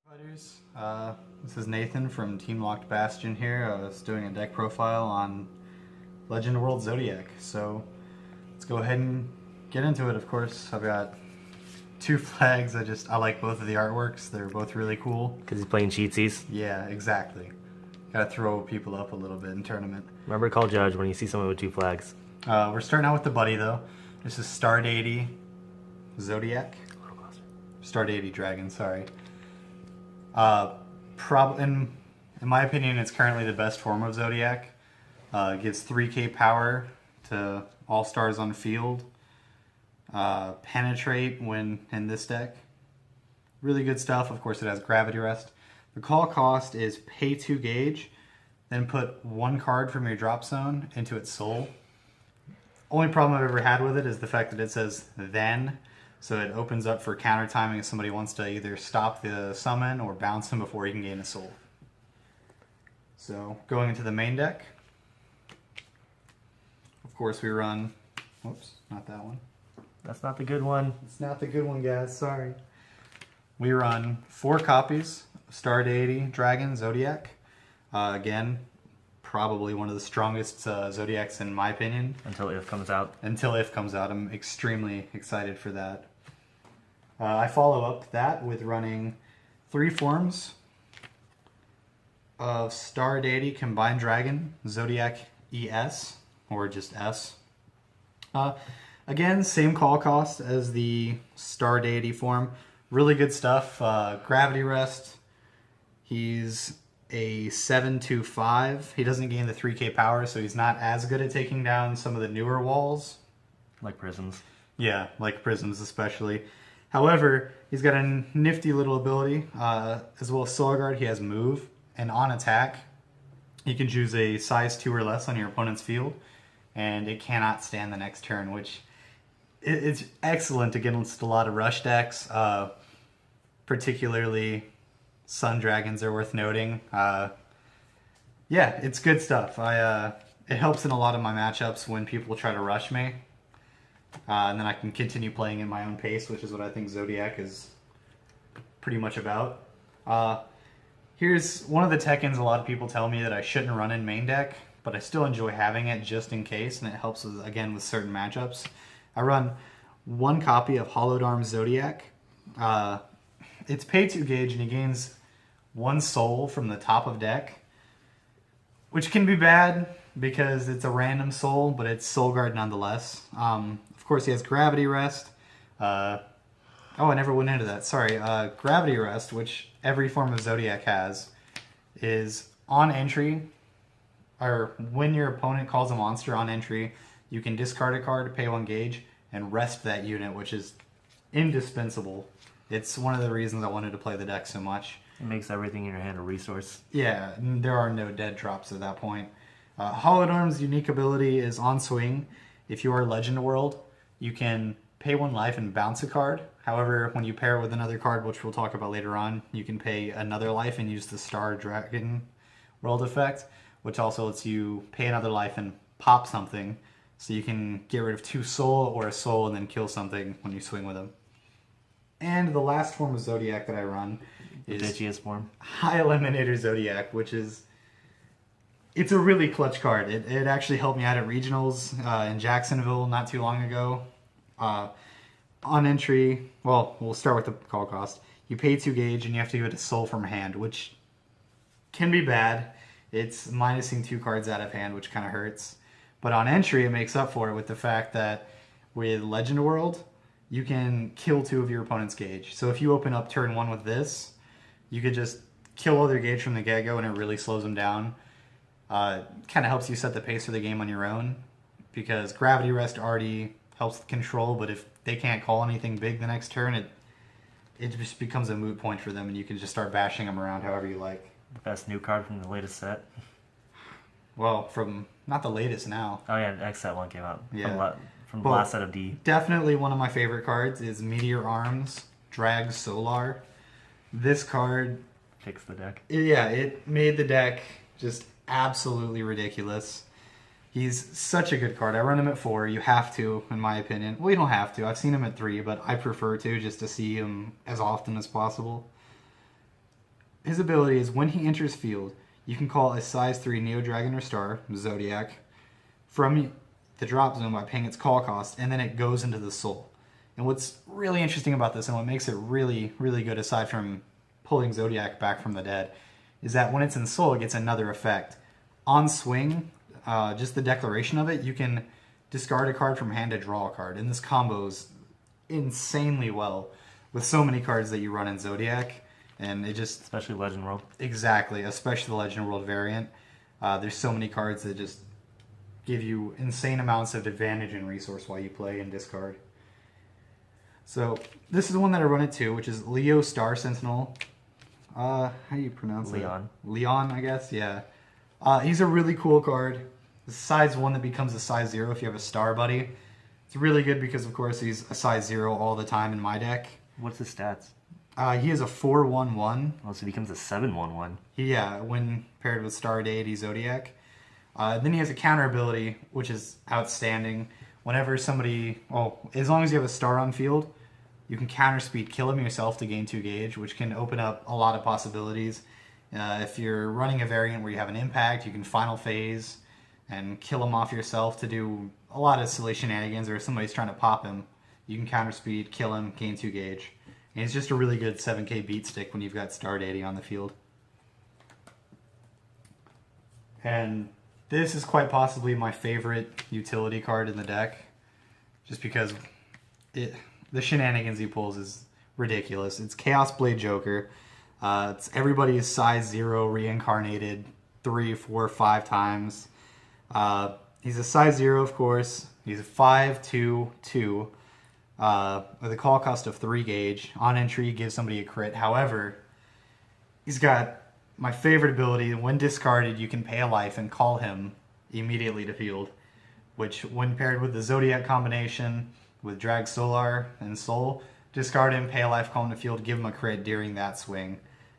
Fighters, this is Nathan from Team Locked Bastion here. I was doing a deck profile on Legend World Zodiac, so let's go ahead and get into it. Of course, I've got two flags. I like both of the artworks. They're both really cool. Because he's playing cheatsies. Yeah, exactly. Gotta throw people up a little bit in tournament. Remember to call Judge when you see someone with two flags. We're starting out with the Buddy though. This is Star Deity Zodiac. Star Deity Dragon, sorry. In my opinion, it's currently the best form of Zodiac. It gives 3k power to all stars on field. Penetrate when in this deck. Really good stuff. Of course, it has Gravity Rest. The call cost is pay 2 gauge, then put 1 card from your drop zone into its soul. Only problem I've ever had with it is the fact that it says then. So it opens up for counter timing if somebody wants to either stop the summon or bounce him before he can gain a soul. So going into the main deck, of course we run, whoops, not that one. That's not the good one. It's not the good one, guys, sorry. We run 4 copies of Star Deity Dragon Zodiac. Again, probably one of the strongest Zodiacs in my opinion. Until If comes out. Until If comes out. I'm extremely excited for that. I follow up that with running 3 forms of Star Deity Combined Dragon Zodiac ES, or just S. Again, same call cost as the Star Deity form. Really good stuff. Gravity Rest. He's a 7/5. He doesn't gain the 3k power, so he's not as good at taking down some of the newer walls. Like prisms. Yeah, like prisms especially. However, he's got a nifty little ability. As well as Solar Guard, he has move. And on attack, you can choose a size 2 or less on your opponent's field. And it cannot stand the next turn, which it's excellent against a lot of rush decks. Particularly Sun Dragons are worth noting. Yeah, it's good stuff. It helps in a lot of my matchups when people try to rush me. And then I can continue playing at my own pace, which is what I think Zodiac is pretty much about. Here's one of the tech-ins a lot of people tell me that I shouldn't run in main deck, but I still enjoy having it just in case, and it helps with, again, with certain matchups. I run 1 copy of Hollowed Arms Zodiac. It's pay 2 gauge, and he gains 1 soul from the top of deck, which can be bad because it's a random soul, but it's Soul Guard nonetheless. Of course, he has Gravity Rest. Oh, I never went into that. Sorry. Gravity Rest, which every form of Zodiac has, is on entry, or when your opponent calls a monster on entry, you can discard a card, pay 1 gauge, and rest that unit, which is indispensable. It's one of the reasons I wanted to play the deck so much. It makes everything in your hand a resource. Yeah, there are no dead drops at that point. Hollowed Arms' unique ability is on swing. If you are Legend World, you can pay 1 life and bounce a card. However, when you pair with another card, which we'll talk about later on, you can pay another life and use the Star Dragon World effect, which also lets you pay another life and pop something. So you can get rid of 2 soul or a soul and then kill something when you swing with them. And the last form of Zodiac that I run is the bitchiest form. High Eliminator Zodiac, which is... It's a really clutch card. It actually helped me out at regionals in Jacksonville not too long ago. On entry, well, we'll start with the call cost. You pay 2 gauge and you have to give it a soul from hand, which can be bad. It's minusing 2 cards out of hand, which kind of hurts. But on entry, it makes up for it with the fact that with Legend World, you can kill 2 of your opponent's gauge. So if you open up turn 1 with this, you could just kill all their gauge from the get-go and it really slows them down. Kind of helps you set the pace for the game on your own, because Gravity Rest already helps with control, but if they can't call anything big the next turn, it just becomes a moot point for them and you can just start bashing them around however you like. Best new card from the latest set. Well, from not the latest now. Oh yeah, the X set one came out. Yeah. From the last set of D. Definitely one of my favorite cards is Meteorarms Dragsolar. This card... Fixed the deck. Yeah, it made the deck just absolutely ridiculous. He's such a good card. I run him at 4. You have to, in my opinion. Well, you don't have to. I've seen him at 3, but I prefer to just to see him as often as possible. his ability is when he enters field, you can call a size 3 Neo Dragon or Star, Zodiac, from the drop zone by paying its call cost, and then it goes into the soul. And what's really interesting about this, and what makes it really, really good, aside from pulling Zodiac back from the dead, is that when it's in soul, it gets another effect. On swing, just the declaration of it, you can discard a card from hand to draw a card. And this combos insanely well with so many cards that you run in Zodiac. And it just... Especially Legend World. Exactly, especially the Legend World variant. There's so many cards that just give you insane amounts of advantage and resource while you play and discard. So, this is the one that I run it to, which is Leo Starsentinel. How do you pronounce it? Leaon. Leaon, I guess, yeah. He's a really cool card. The size 1 that becomes a size 0 if you have a Star Buddy. It's really good because, of course, he's a size 0 all the time in my deck. What's his stats? He is a 4/1/1. Oh, so he becomes a 7/1/1. Yeah, when paired with Star Deity Zodiac. Then he has a counter ability, which is outstanding. Whenever somebody... Well, as long as you have a Star on field, you can counter speed kill him yourself to gain 2 gauge, which can open up a lot of possibilities. If you're running a variant where you have an impact, you can final phase and kill him off yourself to do a lot of silly shenanigans, or if somebody's trying to pop him, you can counter speed, kill him, gain 2 gauge. And it's just a really good 7k beat stick when you've got Star Deity on the field. And this is quite possibly my favorite utility card in the deck, just because the shenanigans he pulls is ridiculous. It's Chaos Blade Joker. It's everybody's size 0 reincarnated 3, 4, 5 times. He's a size 0, of course. He's a 5/2/2 with a call cost of 3 gauge. On entry, gives somebody a crit. However, he's got my favorite ability. When discarded, you can pay a life and call him immediately to field, which, when paired with the Zodiac combination with Dragsolar and Soul, discard him, pay a life, call him to field, give him a crit during that swing.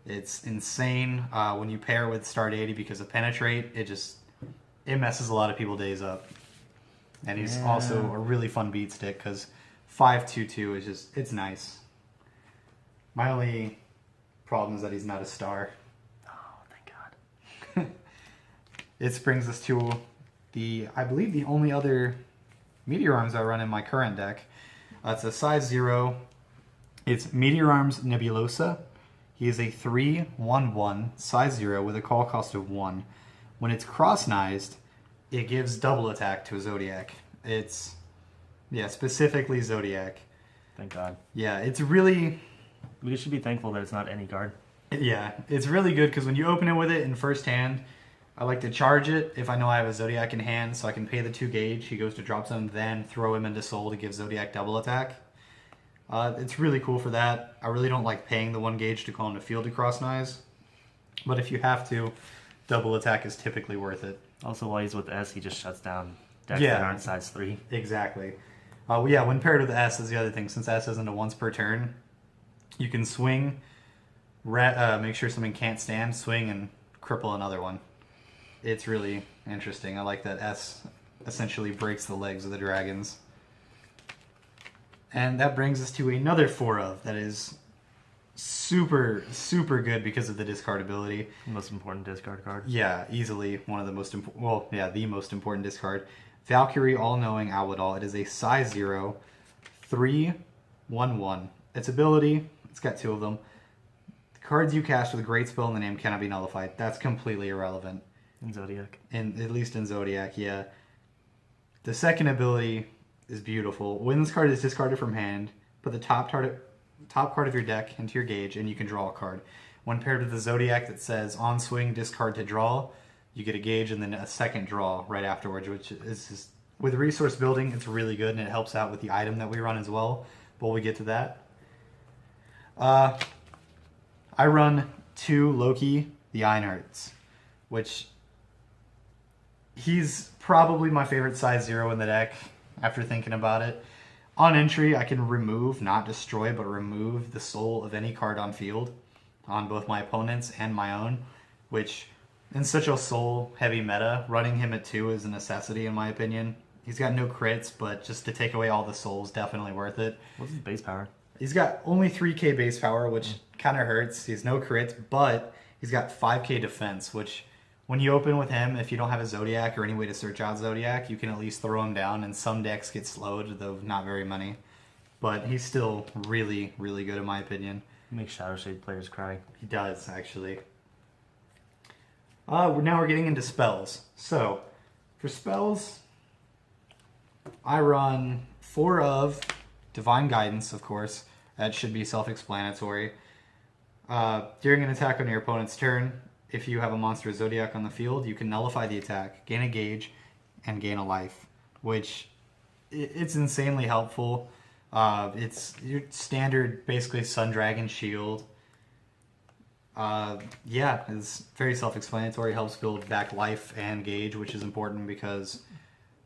It's insane when you pair with Star Deity because of Penetrate. It messes a lot of people's days up. And he's also a really fun beat stick because 5/2/2 is just, it's nice. My only problem is that he's not a star. Oh, thank God. This brings us to I believe the only other Meteorarms I run in my current deck. It's a size 0. It's Meteorarms Nebulosa. He is a 3/1/1 size 0 with a call cost of 1. When it's cross-nized, it gives double attack to a Zodiac. It's, specifically Zodiac. Thank God. Yeah, it's really... We should be thankful that it's not any card. Yeah, it's really good because when you open it with it in first hand, I like to charge it if I know I have a Zodiac in hand, so I can pay the 2 gauge. He goes to drop zone, then throw him into soul to give Zodiac double attack. It's really cool for that. I really don't like paying the 1 gauge to call him to field to cross-nize, but if you have to, double attack is typically worth it. Also, while he's with S, he just shuts down decks that aren't size 3. Exactly. When paired with S is the other thing. Since S isn't a once per turn, you can swing, make sure something can't stand, swing, and cripple another one. It's really interesting. I like that S essentially breaks the legs of the dragons. And that brings us to another 4-of that is super, super good because of the discard ability. Most important discard card. Yeah, easily one of the most important, the most important discard. Valkyrie All-Knowing Alwidol. It is a size 0, 3/1/1. Its ability, it's got 2 of them. The cards you cast with a great spell in the name cannot be nullified. That's completely irrelevant. In Zodiac. At least in Zodiac, yeah. The second ability is beautiful. When this card is discarded from hand, put the top card of your deck into your gauge, and you can draw a card. When paired with the Zodiac that says on swing, discard to draw, you get a gauge and then a second draw right afterwards, which is just, with resource building, it's really good, and it helps out with the item that we run as well. But we get to that. I run 2 Loki the Ehrgeiz, which he's probably my favorite size 0 in the deck after thinking about it. On entry, I can remove, not destroy, but remove the soul of any card on field on both my opponents and my own, which in such a soul-heavy meta, running him at 2 is a necessity in my opinion. He's got no crits, but just to take away all the souls, definitely worth it. What's his base power? He's got only 3k base power, which kind of hurts. He has no crits, but He's got 5k defense, which when you open with him, if you don't have a Zodiac or any way to search out Zodiac, you can at least throw him down, and some decks get slowed, though not very many. But he's still really, really good in my opinion. He makes Shadow Shade players cry. He does, actually. Now we're getting into spells. So, for spells, I run 4 of Divine Guidance, of course. That should be self-explanatory. During an attack on your opponent's turn, if you have a monster Zodiac on the field, you can nullify the attack, gain a gauge, and gain a life, which it's insanely helpful. It's your standard, basically, Sun Dragon shield. Yeah, it's very self-explanatory. Helps build back life and gauge, which is important because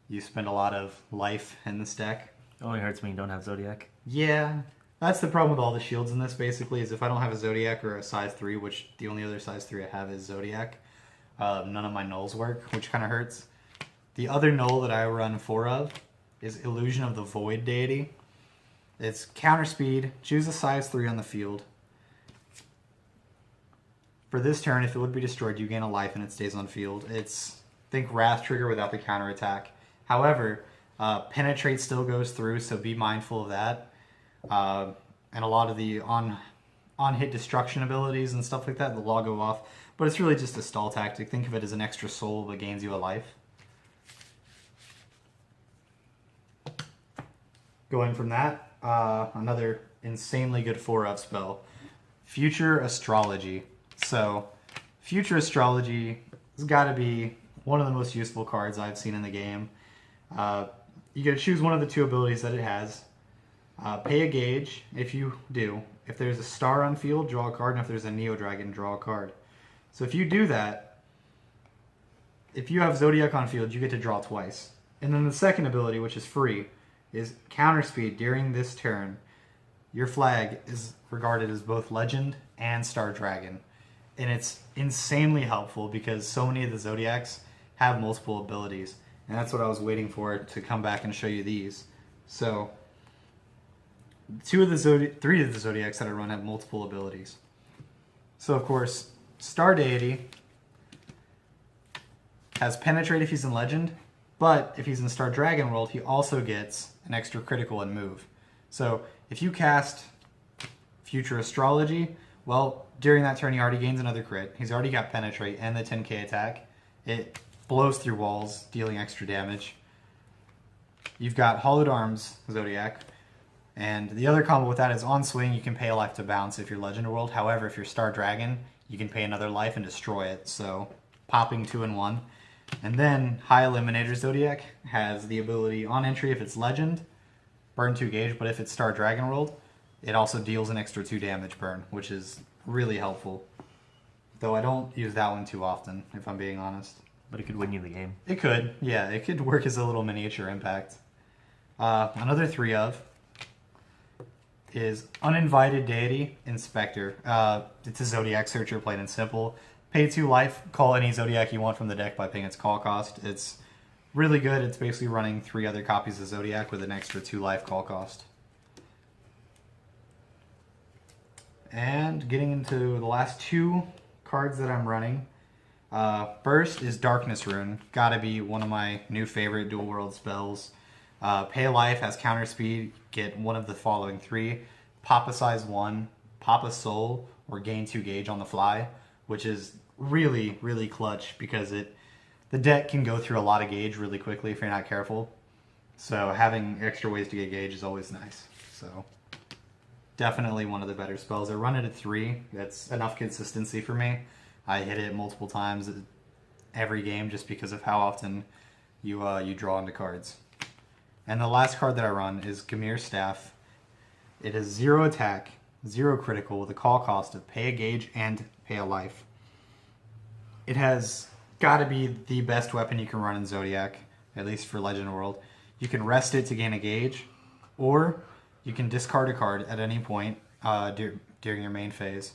you spend a lot of life in this deck. It only hurts when you don't have Zodiac. Yeah, that's the problem with all the shields in this, basically, is if I don't have a Zodiac or a size 3, which the only other size 3 I have is Zodiac, none of my nulls work, which kind of hurts. The other null that I run 4 of is Illusion of the Void Deity. It's counter speed, choose a size 3 on the field. For this turn, if it would be destroyed, you gain a life and it stays on field. It's, think Wrath trigger without the counter attack. However, Penetrate still goes through, so be mindful of that. And a lot of the on-hit destruction abilities and stuff like that, they'll all go off. But it's really just a stall tactic. Think of it as an extra soul that gains you a life. Going from that, another insanely good 4-of spell. Future Astrology. So, Future Astrology has got to be one of the most useful cards I've seen in the game. You get to choose one of the 2 abilities that it has. Pay a gauge if you do. If there's a star on field, draw a card, and if there's a Neo Dragon, draw a card. So if you do that, if you have Zodiac on field, you get to draw twice. And then the second ability, which is free, is counter speed during this turn. Your flag is regarded as both Legend and Star Dragon. And it's insanely helpful because so many of the Zodiacs have multiple abilities. And that's what I was waiting for to come back and show you these. So, 3 of the Zodiacs that I run have multiple abilities. So, of course, Star Deity has Penetrate if he's in Legend, but if he's in Star Dragon World, he also gets an extra critical and move. So, if you cast Future Astrology, well, during that turn he already gains another crit. He's already got Penetrate and the 10k attack. It blows through walls, dealing extra damage. You've got Hollowed Arms Zodiac. And the other combo with that is on swing, you can pay a life to bounce if you're Legend World. However, if you're Star Dragon, you can pay another life and destroy it. So, popping 2 in 1. And then High Eliminator Zodiac has the ability on entry if it's Legend, burn 2 gauge, but if it's Star Dragon World, it also deals an extra 2 damage burn, which is really helpful. Though I don't use that one too often, if I'm being honest. But it could win you the game. It could, yeah. It could work as a little miniature impact. Another 3 of is Uninvited Deity Inspector. It's a Zodiac Searcher, plain and simple. Pay 2 life, call any Zodiac you want from the deck by paying its call cost. It's really good. It's basically running 3 other copies of Zodiac with an extra 2 life call cost. And getting into the last 2 cards that I'm running. First is Darkness Rune. Gotta be one of my new favorite dual world spells. Pay a life, has counter speed, get one of the following 3. Pop a size 1, pop a soul, or gain 2 gauge on the fly, which is really, really clutch because the deck can go through a lot of gauge really quickly if you're not careful. So having extra ways to get gauge is always nice. So definitely one of the better spells. I run it at 3. That's enough consistency for me. I hit it multiple times every game just because of how often you draw into cards. And the last card that I run is Gymir Staff. It is 0 attack, 0 critical with a call cost of pay a gauge and pay a life. It has got to be the best weapon you can run in Zodiac, at least for Legend World. You can rest it to gain a gauge, or you can discard a card at any point during your main phase,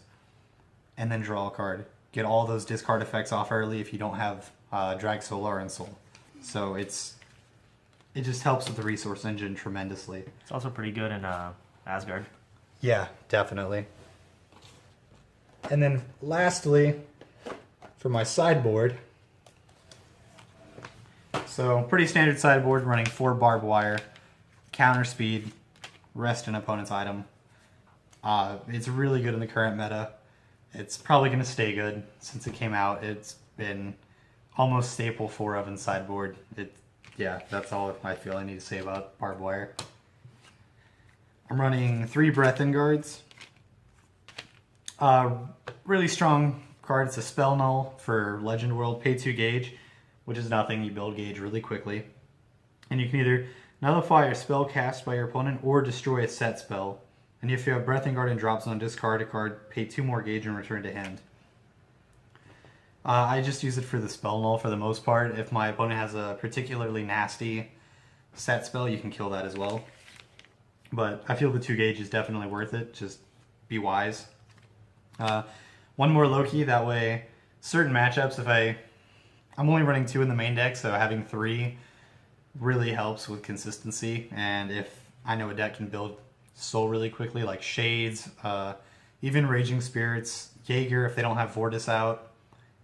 and then draw a card. Get all those discard effects off early if you don't have Dragsolar and Soul. So it just helps with the resource engine tremendously. It's also pretty good in Asgard. Yeah, definitely. And then lastly, for my sideboard. So pretty standard sideboard, running 4 Barbed Wire, counter speed, rest an opponent's item. It's really good in the current meta. It's probably going to stay good since it came out. It's been almost staple 4 of in sideboard. Yeah, that's all I feel I need to say about Barbed Wire. I'm running 3 Breathen Guards. Really strong card. It's a spell null for Legend World. Pay 2 gauge, which is nothing. You build gauge really quickly. And you can either nullify a spell cast by your opponent or destroy a set spell. And if you have Breathen Guard and drop zone, discard a card, pay 2 more gauge and return to hand. I just use it for the spell null for the most part. If my opponent has a particularly nasty set spell, you can kill that as well. But I feel the 2 gauge is definitely worth it. Just be wise. 1 more Loki, that way certain matchups, I'm only running 2 in the main deck, so having 3 really helps with consistency. And if I know a deck can build Soul really quickly, like Shades, even Raging Spirits, Jaeger, if they don't have Vortis out,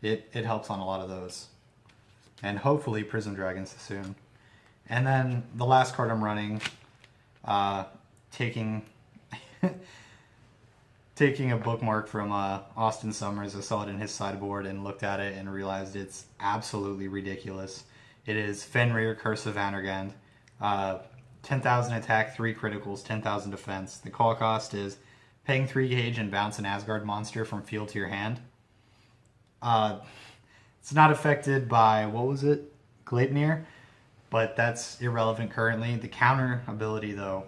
it helps on a lot of those. And hopefully Prism Dragons soon. And then the last card I'm running, taking a bookmark from Austin Summers. I saw it in his sideboard and looked at it and realized it's absolutely ridiculous. It is Fenrir, Curse of Vanargand. 10,000 attack, 3 criticals, 10,000 defense. The call cost is paying 3 gauge and bounce an Asgard monster from field to your hand. It's not affected by, what was it? Gleipnir, but that's irrelevant currently. The counter ability, though,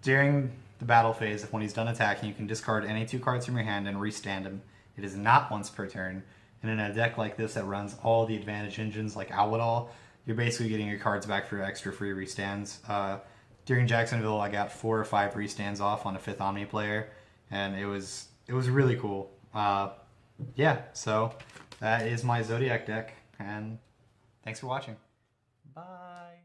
during the battle phase, when he's done attacking, you can discard any 2 cards from your hand and restand him. It is not once per turn. And in a deck like this that runs all the advantage engines like Alwidol, you're basically getting your cards back for extra free restands. During Jacksonville, I got 4 or 5 restands off on a 5th Omni player, and it was really cool. Yeah, so that is my Zodiac deck, and thanks for watching. Bye.